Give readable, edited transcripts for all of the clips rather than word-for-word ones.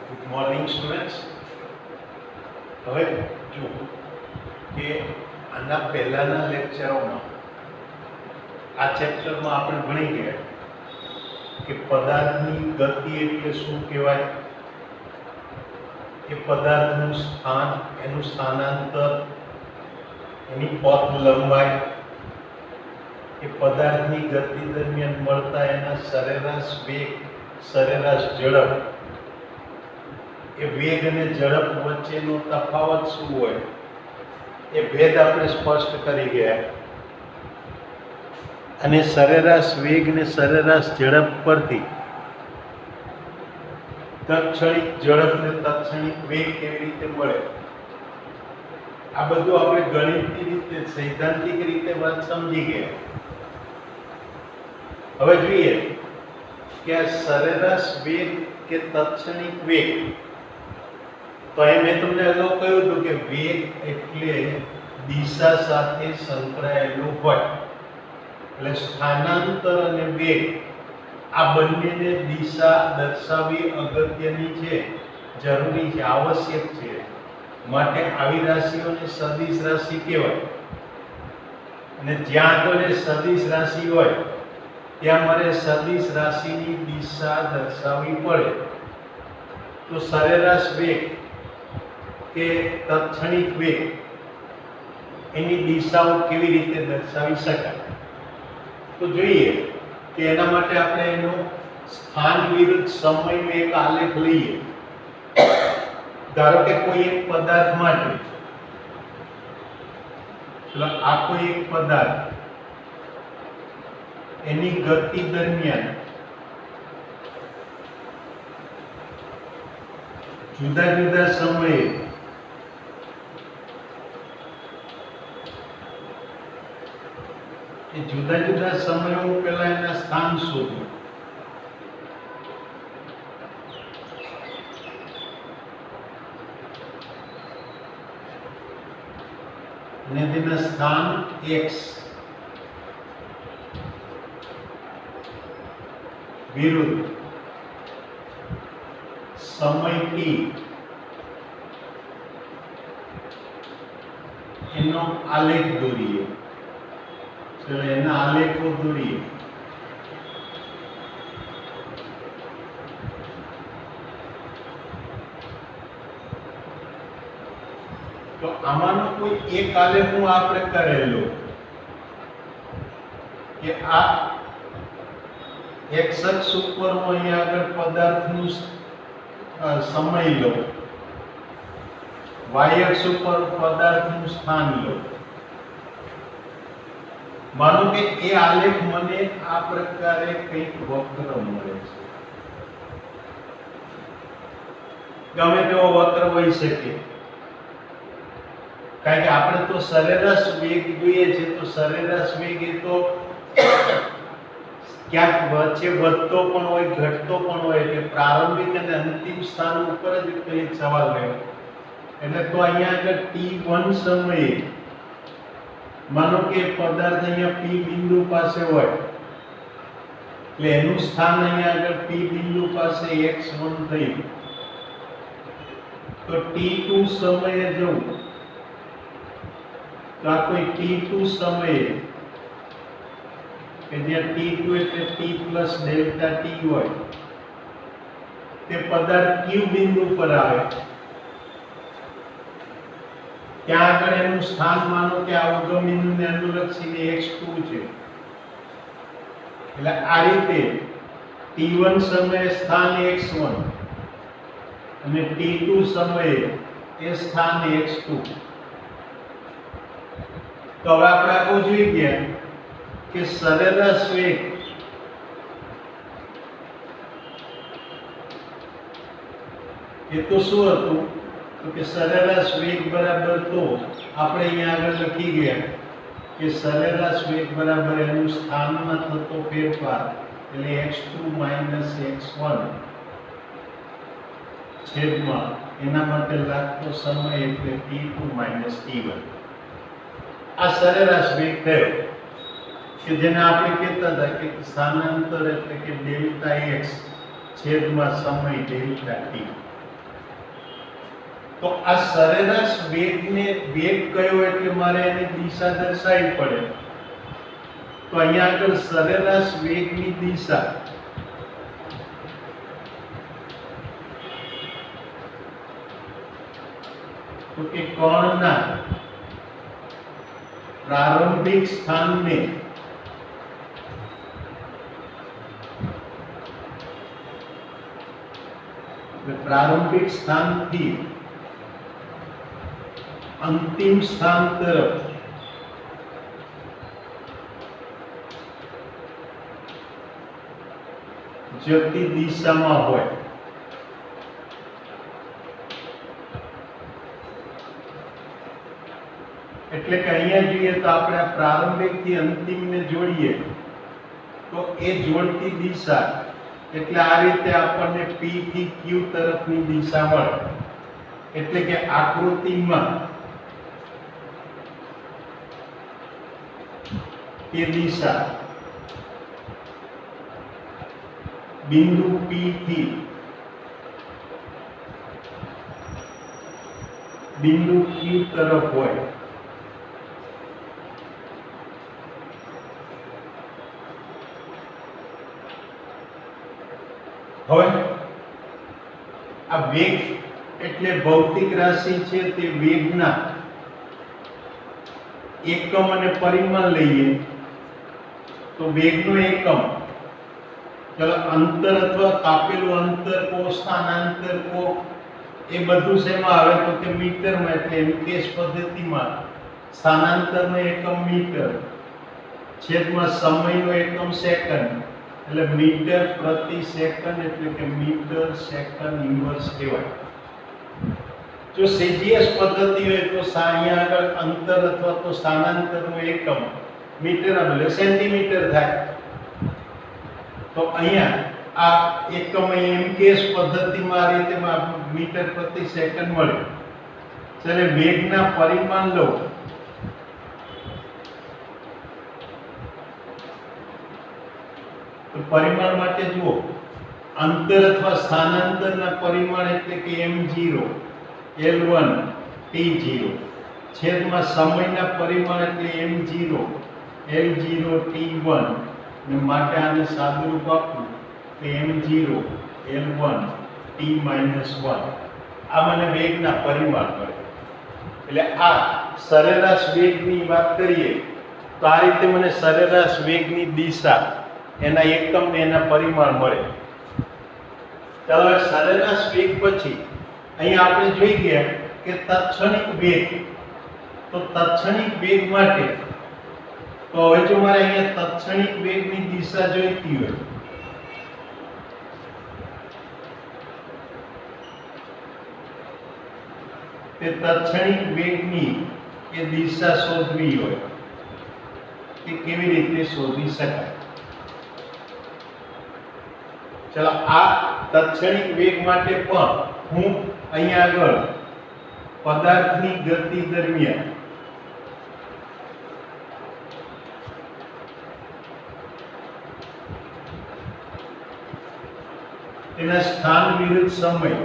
Good morning students. હવે જો કે આના પહેલાના લેક્ચરોમાં આ ચેપ્ટરમાં આપણે ભણી ગયા કે પદાર્થની ગતિ એટલે શું કહેવાય, એ પદાર્થનું સ્થાન, એનું સ્થાનાંતર, એની પથ લંબાઈ, એ પદાર્થની ગતિ દરમિયાન મળતા એના સરેરાશ વેગ, સરેરાશ ઝડપ, એ વેગ અને ઝડપ વચ્ચેનો તફાવત શું હોય એ ભેદ આપણે સ્પષ્ટ કરી ગયા. અને સરેરાશ વેગ ને સરેરાશ ઝડપ પરથી તત્ક્ષણિક ઝડપ ને તત્ક્ષણિક વેગ કેવી રીતે મળે, આ બધું આપણે ગણિતની રીતે, સૈદ્ધાંતિક રીતે વાત સમજી ગયા. હવે જોઈએ કે આ સરેરાશ વેગ કે તત્ક્ષણિક વેગ, તો અહીં મેં તમને અગાઉ કહ્યું હતું કે વેગ એટલે દિશા સાથે સંકળાયેલું હોય, એટલે સ્થાનાંતર અને વેગ આ બંનેને દિશા દર્શાવવી અગત્યની છે, જરૂરી છે, આવશ્યક છે. માટે આવી રાશિઓને સદિશ રાશિ કહેવાય. અને જ્યાં આગળ એ સદિશ રાશિ હોય ત્યાં મારે સદિશ રાશિની દિશા દર્શાવવી પડે. તો સરેરાશ વેગ કે તત્ક્ષણિક વેગ એની દિશાઓ કેવી રીતે દર્શાવી શકાય, તો જોઈએ કે એના માટે આપણે એનો સ્થાન વિરુદ્ધ સમયનો એક આલેખ લઈએ. ધારો કે કોઈ એક પદાર્થ માટે, ચલો આ કોઈ એક પદાર્થ એની ગતિ દરમિયાન જુદા જુદા સમયે જુદા જુદા સમયો પહેલા એના સ્થાન શોધો. અને તેના સ્થાન x વિરુદ્ધ સમય t એનો આલેખ દોરીએ. ચલો એના આલેખો દોરીએ. તો આમાંનો કોઈ એક આલેખ હું આ પ્રકારે લો કે આ x અક્ષ ઉપર હું અહીંયા આગળ પદાર્થનું સમય લો, y અક્ષ ઉપર પદાર્થનું સ્થાન લો. માનો કે એ આલેખ મને આ પ્રકારે કંઈક વક્ર મળે છે. ગમે તેવો વક્ર હોઈ શકે, કારણ કે આપણે તો સરેરાશ વેગ જોઈએ છે. તો સરેરાશ વેગ એ તો ક્યાંક વચ્ચે વધતો પણ હોય, ઘટતો પણ હોય, એટલે પ્રારંભિક અને અંતિમ સ્થાન ઉપર જ કંઈક સવાલ રહ્યો. એટલે તો અહીંયા આગળ t1 સમયે માનો કે પદાર્થ અહીંયા p બિંદુ પાસે હોય, એટલે એનું સ્થાન અહીંયા આગળ p બિંદુ પાસે x1 થયું. તો t2 સમયે જવું, તો આ કોઈ t2 સમયે કે જ્યાં t2 એટલે t પ્લસ ડેલ્ટા t હોય, તે પદાર્થ q બિંદુ પર આવે. ત્યાં આગળ એનું સ્થાન માનો કે આ ઉગમ બિંદુને અનુલક્ષીને x2 છે. એટલે આ રીતે t1 સમયે સ્થાન x1 અને t2 સમયે એ સ્થાન x2. તો હવે આપણે આવું જોઈ ગયા કે સરેરાશ વેગ એ તો શું હતું, તો કે સરેરાશ વેગ બરાબર, તો આપણે અહીંયા આગળ લખી ગયા કે સરેરાશ વેગ બરાબર એનું સ્થાનમાં થતો ફેરફાર, એટલે x2 x1 છેદમાં એના માટે લાગતો સમય એટલે t2 t1. આ સરેરાશ વેગ થયો કે જેને આપણે કહેતા હતા કે સ્થાનાંતર એટલે કે ડેલ્ટા x છેદમાં સમય ડેલ્ટા t. તો આ સરેરાશ વેગને વેગ કયો એટલે મારે એની દિશા દર્શાવવી પડે. તો અહીંયા આગળ સરેરાશ વેગની દિશા તો કે કણના પ્રારંભિક સ્થાનને પ્રારંભિક સ્થાનથી અંતિમ સ્થાન તરફ જતી દિશામાં હોય. એટલે કે અહીંયા જોઈએ તો આપણે પ્રારંભિક થી અંતિમ ને જોડીએ તો એ જોડતી દિશા એટલે આ રીતે આપણને P થી Q તરફની દિશા મળે. એટલે કે આકૃતિમાં એ દિશા બિંદુ P થી બિંદુ Q તરફ હોય. હવે આ વેગ એટલે ભૌતિક રાશિ છે. તે વેગના એકમ અને પરિમાણ લઈએ તો વેગનો એકમ ચલો અંતર અથવા કાપેલું અંતર કો સ્થાનાંતર કો એ બધું શેમાં આવે તો કે મીટરમાં. એટલે એમકેએસ પદ્ધતિમાં સ્થાનાંતરનો એકમ મીટર છેદમાં સમયનો એકમ સેકન્ડ એટલે મીટર પ્રતિ સેકન્ડ એટલે કે મીટર સેકન્ડ ઇન્વર્સ કહેવાય. જો સીજીએસ પદ્ધતિ હોય તો અહીંયા આગળ અંતર અથવા તો સ્થાનાંતરનો એકમ મીટર બદલે સેન્ટીમીટર થાય. તો અહીંયા આ એકમ એમકેએસ પદ્ધતિમાં આ રીતે મીટર પ્રતિ સેકન્ડ મળે. ચાલે વેગના પરિમાણ લો તો પરિમાણ માટે જુઓ અંતર અથવા સ્થાનાંતરના પરિમાણ એટલે કે m0 l1 t0 છેદમાં સમયના પરિમાણ એટલે m0 l0 t1 ને માટે આને સાદુરૂપ આપવું તો m0 l1 t-1 આ મને વેગના પરિમાણ મળે. એટલે આ સરેરાશ વેગની વાત કરીએ તો આ રીતે મને સરેરાશ વેગની દિશા એના એકમ ને એના પરિમાણ મળે. ચાલો સરેરાશ વેગ પછી અહીંયા આપણે જોઈ ગયા કે તાત્ક્ષણિક વેગ. તો તાત્ક્ષણિક વેગ માટે તો હવે જો મારે અહીંયા તાત્ક્ષણિક વેગની દિશા જોઈતી હોય તે તાત્ક્ષણિક વેગની એ દિશા શોધવી હોય કે કેવી રીતે શોધી શકાય. ચલો આ તાત્ક્ષણિક વેગ માટે પણ હું અહીંયા આગળ પદાર્થની ગતિ દરમિયાન તેના સ્થાન વિરુદ્ધ સમય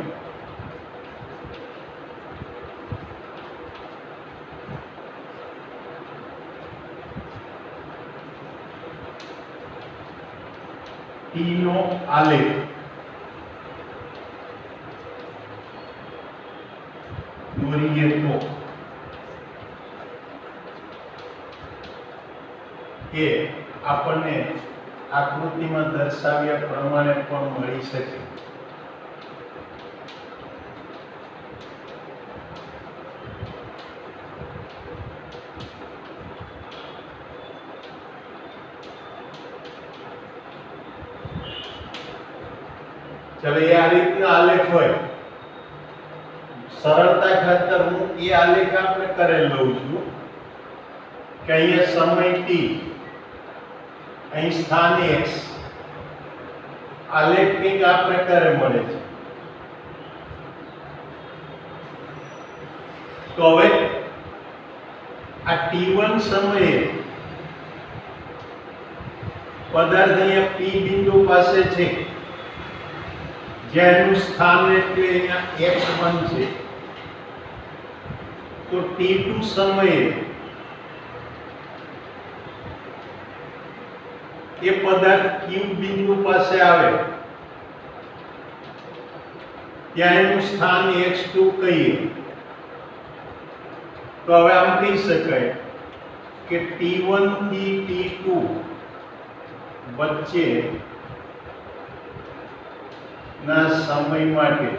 T નો આલેખ દોરીએ તો એ આપણને આકૃતિમાં દર્શાવ્યા પ્રમાણે પણ મળી શકે. चलो ये आलेखना आलेख होय सरलता खातर हूँ ये आलेख आपने करेल लઉં છું કે અહીંયા સમય t અહીં સ્થાન x આલેખ કંઈક આ પ્રકારે મળે છે. તો હવે આ t1 સમયે પદાર્થ અહીંયા p બિંદુ પાસે છે જેનું સ્થાન એટલે અહીંયા x1 છે તો t2 સમયે એ પદાર્થ q બિંદુ પાસે આવે ત્યાં એનું સ્થાન x2 કહીએ તો હવે આમ કહી શકાય કે t1 થી t2 વચ્ચે ના સમય માટે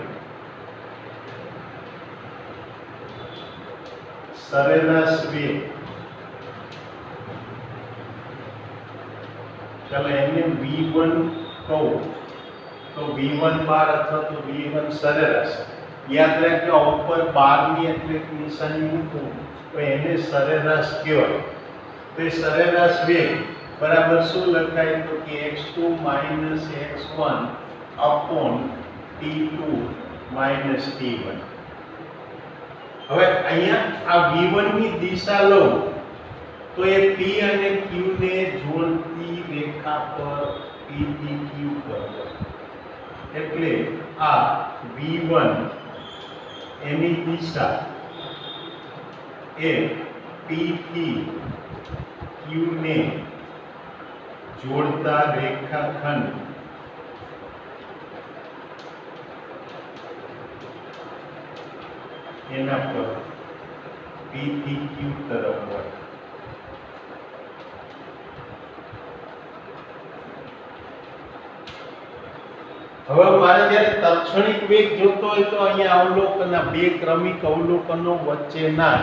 સરેરાશ વેગ, ચાલો એને v1 કહું તો v1 બાર અથવા તો v1 સરેરાશ, યાદ રાખજો ઉપર 12 ની એટલે નિશાની મૂકું તો એને સરેરાશ કહેવાય. તો એ સરેરાશ વેગ બરાબર શું લખાય તો કે x2 x1 upon t2 t1. હવે અહીંયા આ v1 ની દિશા લો તો એ p અને q ને જોડતી રેખા પર p થી q પર, એટલે આ v1 એની દિશા એ p થી q ને જોડતા રેખાખંડ એના પર p થી q તરફ હોય. હવે મારે જ્યારે તાત્ક્ષણિક વેગ જોતો હોય તો અહીંયા અવલોકનના બે ક્રમિક અવલોકનો વચ્ચેના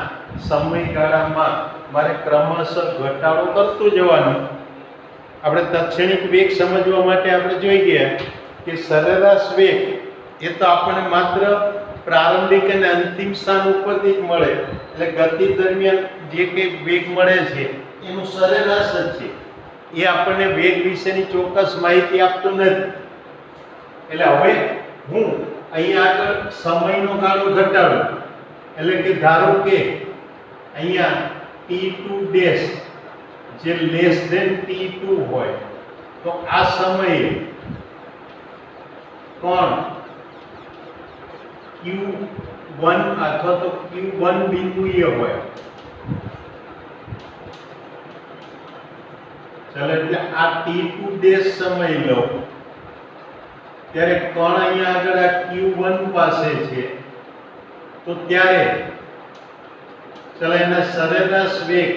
સમયગાળામાં મારે ક્રમશઃ ઘટાડો કરતું જવાનું. આપણે તાત્ક્ષણિક વેગ સમજવા માટે આપણે જોઈ ગયા કે સરેરાશ વેગ એ તો આપણને માત્ર પ્રારંભિક અને અંતિમ સ્થાન ઉપરથી જ મળે, એટલે ગતિ દરમિયાન જે કંઈ વેગ મળે છે એનું સરેરાશ જ છે, એ આપણને વેગ વિશેની ચોક્કસ માહિતી આપતું નથી. એટલે હવે હું અહીંયા આગળ સમયનો ગાળો ઘટાડું, એટલે કે ધારો કે અહીંયા t2 ડેશ જે લેસ ધેન t2 હોય તો આ સમયે કોણ q1 અથવા તો q1 બિંદુએ હોય. ચાલો એટલે આ t2 ડેશ સમય લો ત્યારે કણ અહીંયા આગળ આ q1 પાસે છે તો ત્યારે ચાલો એના સરેરાશ વેગ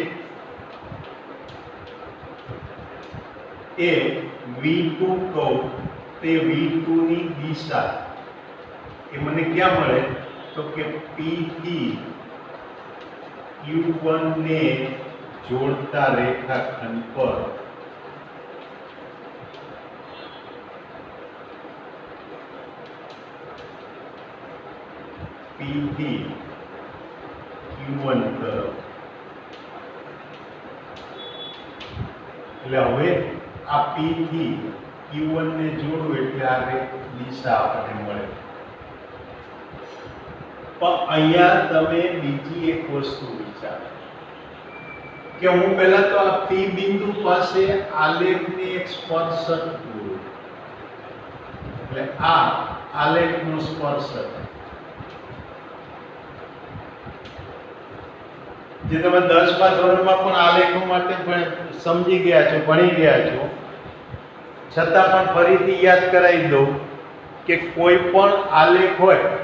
એ v2 કહું તે v2 ની દિશા એ મને ક્યાં મળે તો કે p થી q1 ને જોડતા રેખાખંડ પર p થી q1 તરફ. એટલે હવે આ p થી q1 ને જોડવું એટલે આ દિશા આપણને મળે. પણ અહીંયા તમે બીજી એક વસ્તુ વિચારો કે હું પહેલા તો આ p બિંદુ પાસે આલેખને એક સ્પર્શક દોરું, એટલે આ આલેખનો સ્પર્શક જે તમે 10મા ધોરણમાં પણ આલેખો માટે પણ સમજી ગયા છો, ભણી ગયા છો, છતાં પણ ફરીથી યાદ કરાવી દઉં કે કોઈ પણ આલેખ હોય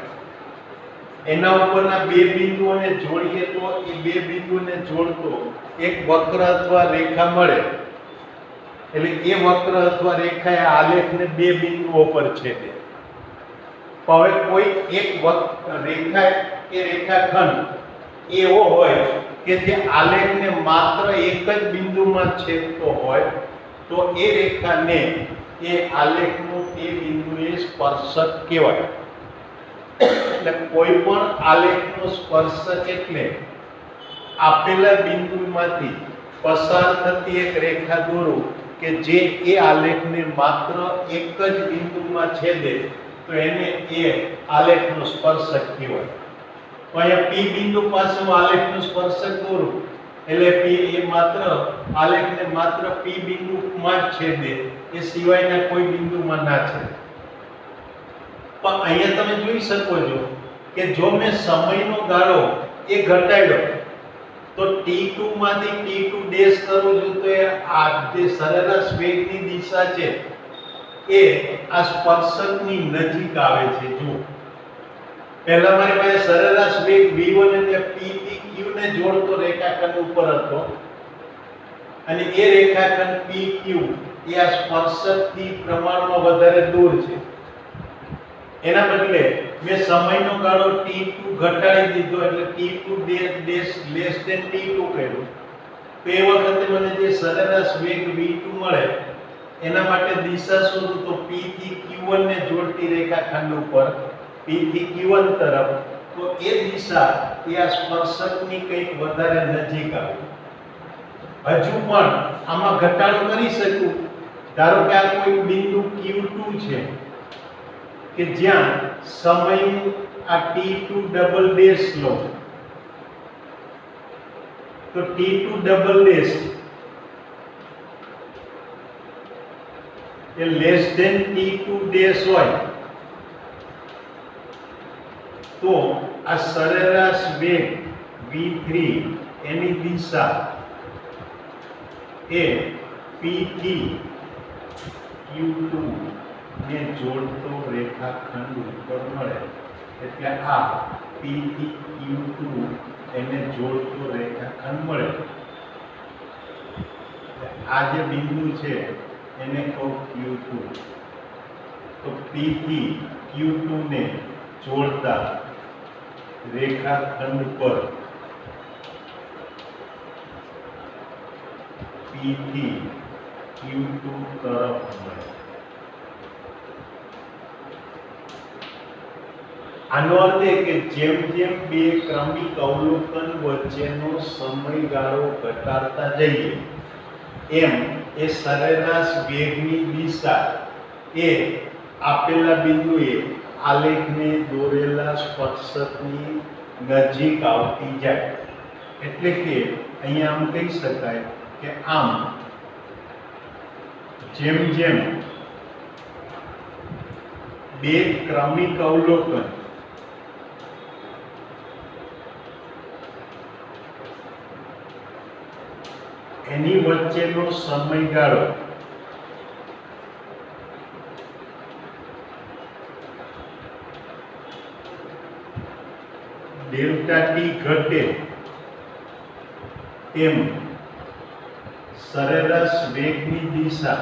એના ઉપરના બે બિંદુઓને જોડીએ તો એ બે બિંદુઓને જોડતો એક વક્ર અથવા રેખા મળે, એટલે એ વક્ર અથવા રેખા એ આલેખને બે બિંદુઓ પર છેદે. હવે કોઈ એક રેખા કે રેખાખંડ એવો હોય કે જે આલેખને માત્ર એક જ બિંદુમાં છેદતો હોય તો એ રેખાને એ આલેખનો તે બિંદુએ સ્પર્શક કહેવાય. એટલે કોઈ પણ આલેખનો સ્પર્શક એટલે આપેલા બિંદુમાંથી પસાર થતી એક રેખા દોરો કે જે એ આલેખને માત્ર એક જ બિંદુમાં છેદે તો એને એ આલેખનો સ્પર્શક કહેવાય. તો અહીંયા p બિંદુ પાસે હું આલેખનો સ્પર્શક દોરું એટલે p એ માત્ર આલેખને માત્ર p બિંદુમાં જ છેદે, એ સિવાયના કોઈ બિંદુમાં ના છેદે. પણ અહીંયા તમે જોઈ શકો છો કે જો મેં સમયનો ગાળો એ ઘટાડ્યો તો T2 માંથી T2 ડેશ કરું છું તો એ આ જે સરેરાશ વેગની દિશા છે એ આ સ્પર્શકની નજીક આવે છે. જો પહેલા મારી પાસે સરેરાશ વેગ v1 અને p થી q ને જોડતો રેખાખંડ ઉપર હતો અને એ રેખાખંડ PQ એ આ સ્પર્શકથી પ્રમાણમાં વધારે દૂર છે. એના બદલે મેં સમયનો ગાળો T2 ઘટાડી દીધો એટલે T2 dash less than T2 કર્યું તો એ વખતે મને જે સરેરાશ વેગ v2 મળે એના માટે દિશા શોધું તો p થી q1 ને જોડતી રેખાખંડ ઉપર p થી q1 તરફ તો એ દિશા એ આ સ્પર્શકની કંઈક વધારે નજીક આવી. હજુ પણ આમાં ઘટાડો કરી શકું. ધારો કે આ કોઈ બિંદુ q2 છે કે જ્યાં સમય આ T2 ડબલ ડેશ લો તો T2 ડબલ ડેશ એ લેસ ધેન T2 ડેશ હોય તો આ સરેરાશ વેગ v3 એની દિશા એ p થી q2 ને જોડતો રેખાખંડ ઉપર મળે. એટલે આ p થી q2 એને જોડતો રેખાખંડ મળે. આ જે બિંદુ છે એને કહું q2 તો p થી q2 ને જોડતા રેખાખંડ પર p થી q2 તરફ મળે. આનો અર્થ એ કે જેમ જેમ બે ક્રમિક અવલોકન વચ્ચેનો સમયગાળો ઘટાડતા જઈએ એમ એ સરેરાશ વેગની દિશા એ આપેલા બિંદુએ આલેખને દોરેલા સ્પર્શકની નજીક આવતી જાય. એટલે કે અહીંયા આમ કહી શકાય કે આમ જેમ જેમ બે ક્રમિક અવલોકન એની વચ્ચેનો સમયગાળો ડેલ્ટા ટી ઘટે તેમ સરેરાશ વેગની દિશા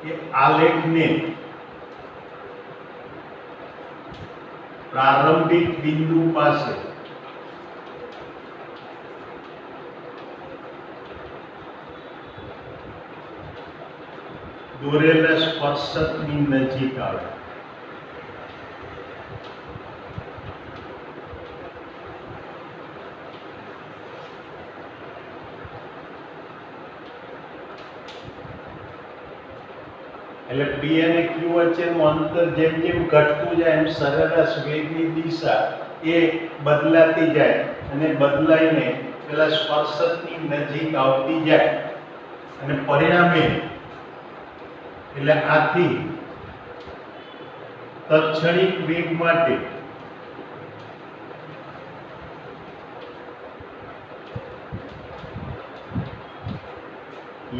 એ આલેખને પ્રારંભિક બિંદુ પાસે દોરેલા સ્પર્શકની નજીક આવે. એટલે p અને q વચ્ચેનું અંતર જેમ જેમ ઘટતું જાય એમ સરેરાશ વેગની દિશા એ બદલાતી જાય અને બદલાઈને પેલા સ્પર્શકની નજીક આવતી જાય અને પરિણામે એટલે આથી તત્ક્ષણિક વેગ માટે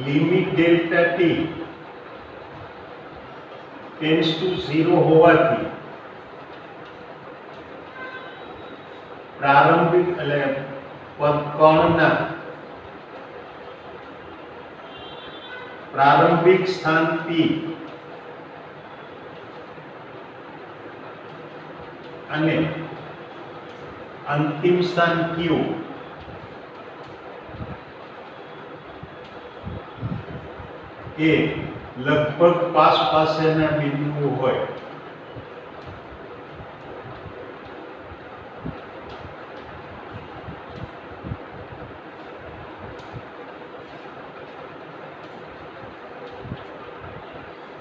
limit delta T tends to 0 હોવાથી પ્રારંભિક એટલે કણના પ્રારંભિક સ્થાન P અને અંતિમ સ્થાન Q એ લગભગ પાસેના બિંદુઓ હોય.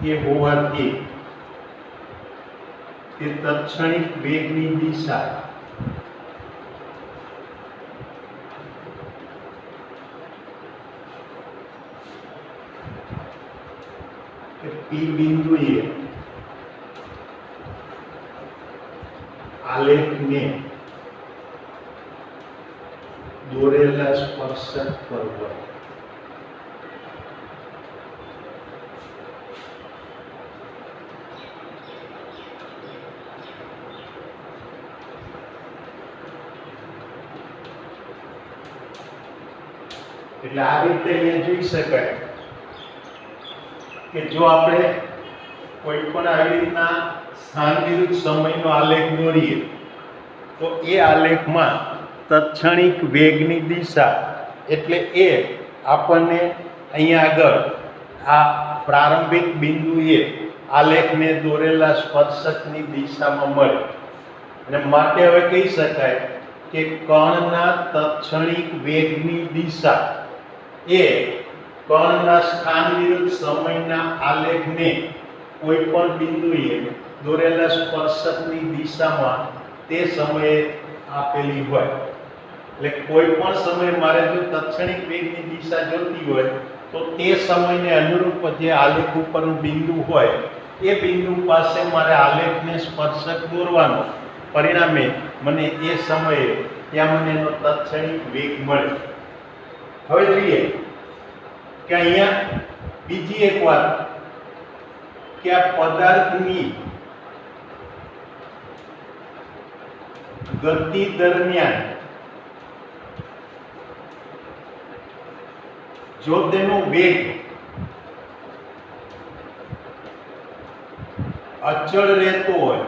એ હોવાથી તે તત્ક્ષણિક વેગની દિશા પી બિંદુએ આલેખને દોરેલા સ્પર્શક પર હોય. એટલે આ રીતે અહીંયા જોઈ શકાય કે જો આપણે કોઈ પણ આવી રીતના સ્થાન વિરુદ્ધ સમયનો આલેખ દોરીએ તો એ આલેખમાં તત્ક્ષણિક વેગની દિશા એટલે એ આપણને અહીંયા આગળ આ પ્રારંભિક બિંદુએ આલેખને દોરેલા સ્પર્શકની દિશામાં મળે. અને માટે હવે કહી શકાય કે કણના તત્ક્ષણિક વેગની દિશા એ કણના સ્થાન વિરુદ્ધ સમયના આલેખને કોઈ પણ બિંદુએ દોરેલા સ્પર્શકની દિશામાં તે સમયે આપેલી હોય. એટલે કોઈ પણ સમયે મારે જો તત્ક્ષણિક વેગની દિશા જોતી હોય તો તે સમયને અનુરૂપ જે આલેખ ઉપરનું બિંદુ હોય એ બિંદુ પાસે મારે આલેખને સ્પર્શક દોરવાનો. પરિણામે મને એ સમયે ત્યાં મને એનો તત્ક્ષણિક વેગ મળે. હવે જોઈએ કે અહીંયા બીજી એક વાત કે આ પદાર્થની ગતિ દરમિયાન જો તેનો વેગ અચળ રહેતો હોય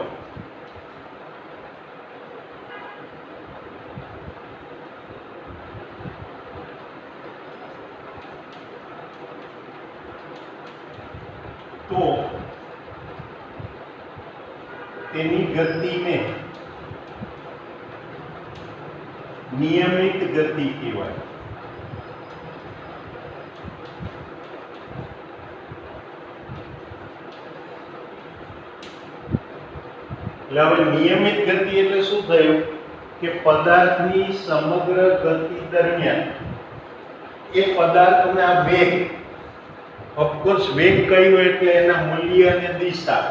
તો તેની ગતિને નિયમિત ગતિ કહેવાય. એટલે હવે નિયમિત ગતિ એટલે શું થયું કે પદાર્થની સમગ્ર ગતિ દરમિયાન એ પદાર્થના વેગ, ઓફકોર્સ વેગ કયું એટલે એના મૂલ્ય અને દિશા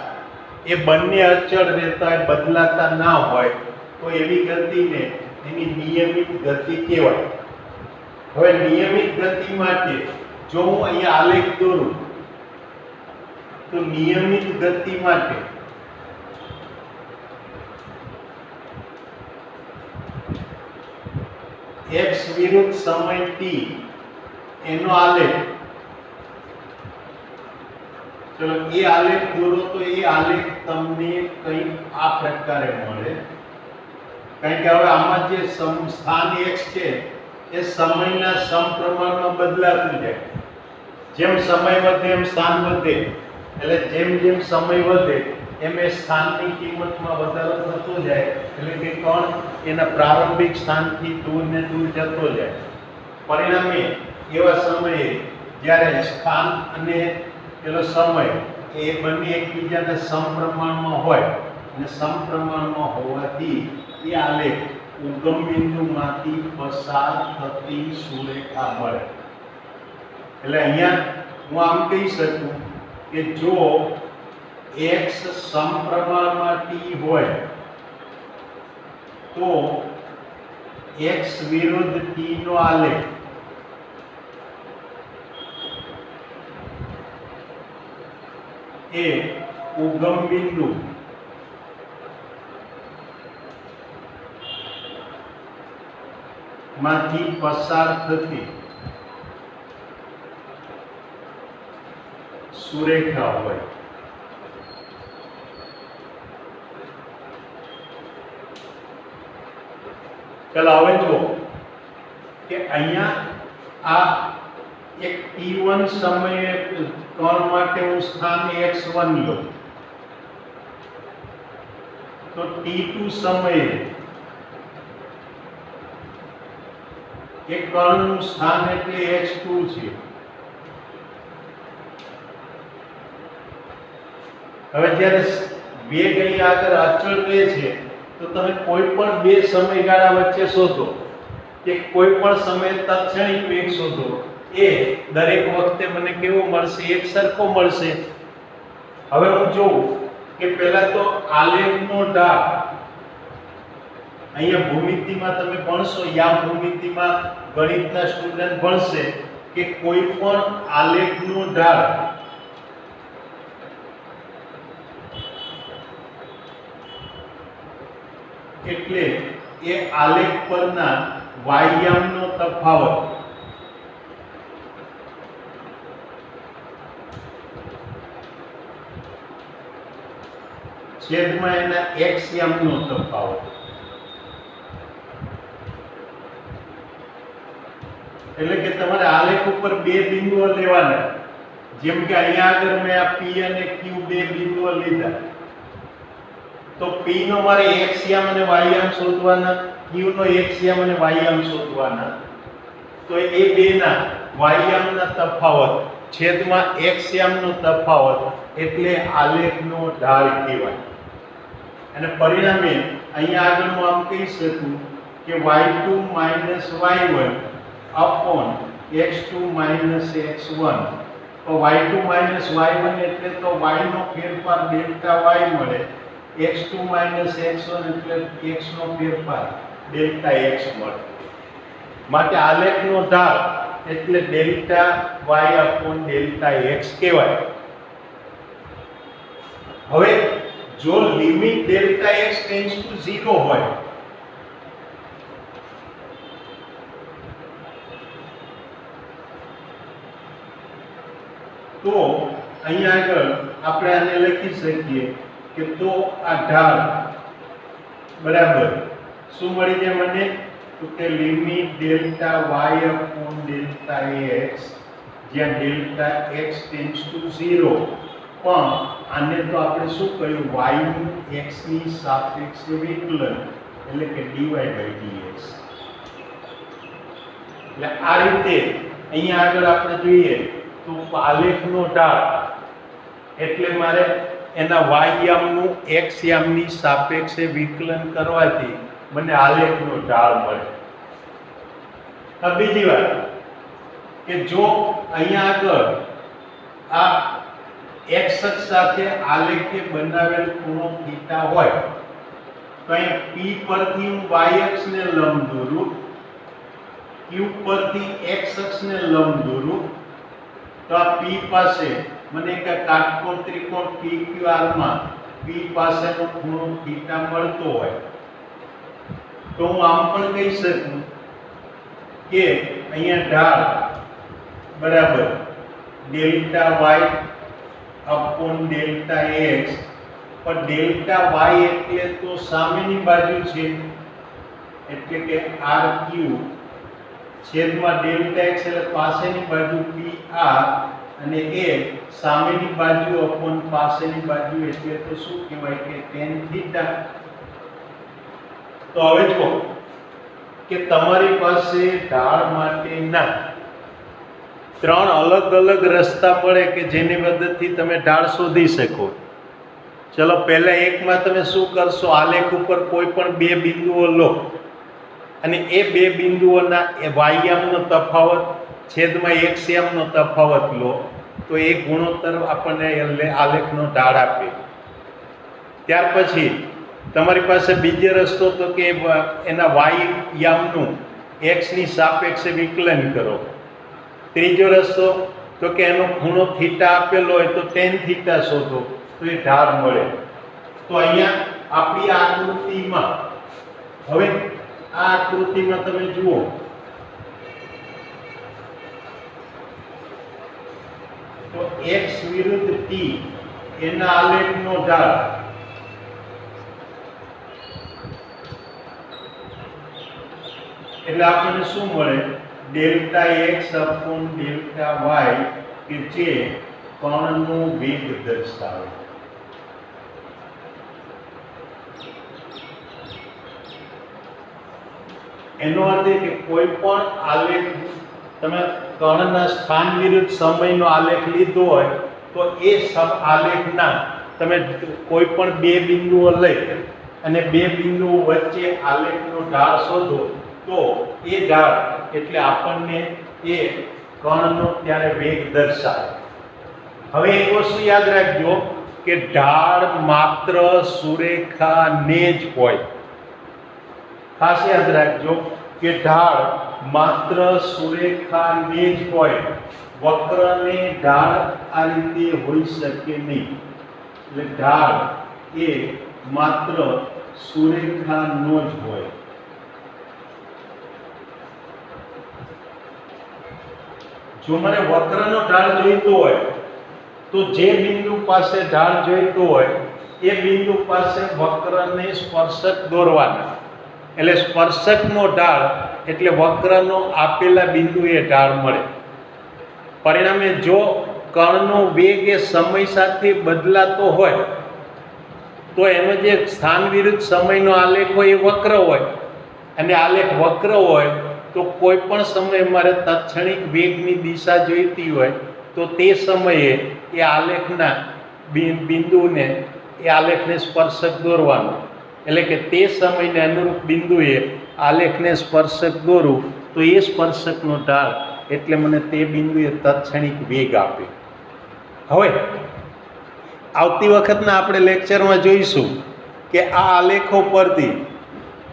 એ બંને અચળ રહેતા હોય, બદલાતા ના હોય તો એવી ગતિને એની નિયમિત ગતિ કહેવાય. હવે નિયમિત ગતિ માટે જો હું અહીંયા આલેખ દોરું તો નિયમિત ગતિ માટે x વિરુદ્ધ સમય t એનો આલેખ, ચલો એ આલેખ દોરો તો એ આલેખ તમને કંઈક આ પ્રકારે મળે. કારણ કે હવે આમાં જે સ્થાન x છે એ સમયના સમપ્રમાણમાં બદલાતું જાય. જેમ સમય વધે એમ સ્થાન વધે. એટલે જેમ જેમ સમય વધે એમ એ સ્થાનની કિંમતમાં વધારો થતો જાય. એટલે કે કણ એના પ્રારંભિક સ્થાનથી દૂર ને દૂર જતો જાય. પરિણામે એવા સમયે જ્યારે સ્થાન અને પેલો સમય એ બંને એકબીજાના સમપ્રમાણમાં હોય અને સમપ્રમાણમાં હોવાથી એ આલેખ ઉગમ બિંદુમાંથી પસાર થતી સુરેખા મળે. એટલે અહીંયા હું આમ કહી શકું કે જો x સમપ્રમાણમાં t હોય તો x વિરુદ્ધ t નો આલેખ એ ઉગમ બિંદુ માંથી પસાર થતી સુરેખા હોય. ચાલો હવે જો કે અહીંયા આ એક t1 સમયે કણ માટે હું સ્થાન x1 લઉં તો t2 સમયે એક કણનું સ્થાન એટલે h2 છે. હવે જ્યારે વેગ અહીંયા આગળ અચળ રહે છે તો તમે કોઈ પણ બે સમયગાળા વચ્ચે શોધો કે કોઈ પણ સમયે તત્ક્ષણિક વેગ શોધો, એ દરેક વખતે મને કેવો મળશે? એક સરખો મળશે. હવે હું જોઉં કે પહેલા તો આલેખનો ઢાળ અહીંયા ભૂમિતિમાં તમે ભણશો, યા ભૂમિતિમાં ગણિતના સ્ટુડન્ટ ભણશે કે કોઈ પણ આલેખનો ઢાળ એટલે એ આલેખ પરના વાયામનો તફાવત છેદમાં એના x યામનો તફાવત. એટલે કે તમારે આલેખ ઉપર બે બિંદુઓ લેવાના. જેમ કે અહીંયા આગળ મેં આ p અને q બે બિંદુઓ લીધા, તો p નો મારે x યામ અને y યામ શોધવાના, q નો x યામ અને y યામ શોધવાના. તો એ બેના y યામના તફાવત છેદમાં x યામનો તફાવત એટલે આલેખનો ઢાળ કહેવાય. અને પરિણામે અહીંયા આગળ હું આમ કહી શકું કે y2 y1 upon x2 x1. તો y2 y1 એટલે તો y નો ફેરફાર ડેલ્ટા y મળે, x2 x1 એટલે x નો ફેરફાર ડેલ્ટા x મળે. માટે આલેખનો ઢાળ એટલે delta y upon delta x કહેવાય. હવે જો limit delta x tends to 0 હોય તો અહીંયા આગળ આપણે આને લખી શકીએ કે તો આ ઢાળ બરાબર શું મળી જાય મને? તો કે limit delta y upon delta x, જ્યાં ડેલ્ટા x ટેન્ડ્સ ટુ 0. પણ આને તો આપણે શું કહ્યું? y નું x ની સાપેક્ષે વિકલન, એટલે કે dy by dx. એટલે આ રીતે અહીંયા આગળ આપણે જોઈએ તો આલેખનો ઢાળ એટલે મારે એના y યામનું x યામની સાપેક્ષે વિકલન કરવાથી મને આલેખનો ઢાળ મળે. હવે બીજી વાત કે જો અહીંયા આગળ આ x અક્ષ સાથે આલેખે બનાવેલ ખૂણો થીટા હોય તો અહીં p પરથી હું y અક્ષને લંબ દોરું, q પરથી x અક્ષને લંબ દોરું, તો આ p પાસે મને એક કાટકોણ ત્રિકોણ PQR માં p પાસેનો ખૂણો થીટા મળતો હોય તો હું આમ પણ કહી શકું કે અહીંયા ઢાળ બરાબર delta y upon delta x. પણ ડેલ્ટા y એટલે તો સામેની બાજુ છે એટલે કે RQ છેદમાં ડેલ્ટા x એટલે પાસેની બાજુ PR અને એ સામેની બાજુ upon પાસેની બાજુ એટલે તો શું કહેવાય કે tan થીટા. તો હવે જો કે તમારી પાસે ઢાળ માટેના ત્રણ અલગ અલગ રસ્તા પડે કે જેની મદદથી તમે ઢાળ શોધી શકો. ચલો પહેલા એકમાં તમે શું કરશો? આલેખ ઉપર કોઈ પણ બે બિંદુઓ લો અને એ બે બિંદુઓના એ y યામનો તફાવત છેદમાં x યામનો તફાવત લો તો એ ગુણોત્તર આપણને આલેખનો ઢાળ આપે. ત્યાર પછી તમારી પાસે બીજો રસ્તો તો કે એના y યામનું x ની સાપેક્ષે વિકલન કરો. ત્રીજો રસ્તો તો કે એનો ખૂણો થીટા આપેલો હોય તો tan થીટા શોધો તો એ ઢાળ મળે. તો અહીંયા આપણી આકૃતિમાં હવે આ આકૃતિમાં તમે જુઓ તો x વિરુદ્ધ t એના આલેખનો ઢાળ એટલે આપણને શું મળે? Delta x upon delta y કે જે કણનો વેગ દર્શાવે. એનો અર્થ એ કે કોઈ પણ આલેખ તમે કણના સ્થાન વિરુદ્ધ સમયનો આલેખ લીધો હોય તો એ સબ આલેખના તમે કોઈ પણ બે બિંદુઓ લઈ અને બે બિંદુઓ વચ્ચે આલેખનો ઢાળ શોધો તો એ ઢાળ એટલે આપણને એ કણનો ત્યારે વેગ દર્શાવે. હવે એક વસ્તુ યાદ રાખજો કે ઢાળ માત્ર સુરેખાને જ હોય. ખાસ યાદ રાખજો કે ઢાળ માત્ર સુરેખાને જ હોય. વક્રને ઢાળ આ રીતે હોઈ શકે નહીં. એટલે ઢાળ એ માત્ર સુરેખાનો જ હોય. જો મને વક્રનો ઢાળ જોઈતો હોય તો જે બિંદુ પાસે ઢાળ જોઈતો હોય એ બિંદુ પાસે વક્રને સ્પર્શક દોરવાના. એટલે સ્પર્શકનો ઢાળ એટલે વક્રનો આપેલા બિંદુએ ઢાળ મળે. પરિણામે જો કણનો વેગ એ સમય સાથે બદલાતો હોય તો એનો જે સ્થાન વિરુદ્ધ સમયનો આલેખ હોય એ વક્ર હોય, અને આલેખ વક્ર હોય તો કોઈ પણ સમયે મારે તાત્ક્ષણિક વેગની દિશા જોઈતી હોય તો તે સમયે એ આલેખના બિંદુને એ આલેખને સ્પર્શક દોરવાનો. એટલે કે તે સમયને અનુરૂપ બિંદુએ આલેખને સ્પર્શક દોરું તો એ સ્પર્શકનો ઢાળ એટલે મને તે બિંદુએ તાત્ક્ષણિક વેગ આપે. હવે આવતી વખતના આપણે લેક્ચરમાં જોઈશું કે આ આલેખો પરથી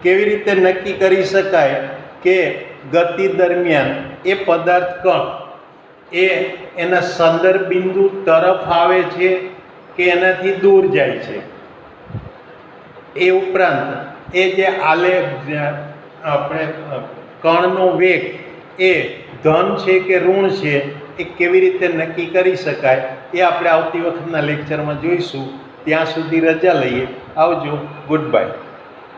કેવી રીતે નક્કી કરી શકાય કે ગતિ દરમિયાન એ પદાર્થ કણ એ એના સંદર્ભ બિંદુ તરફ આવે છે કે એનાથી દૂર જાય છે. એ ઉપરાંત એ જે આલેખ આપણે કણનો વેગ એ ધન છે કે ઋણ છે એ કેવી રીતે નક્કી કરી શકાય એ આપણે આવતી વખતના લેક્ચરમાં જોઈશું. ત્યાં સુધી રજા લઈએ. આવજો. Good bye.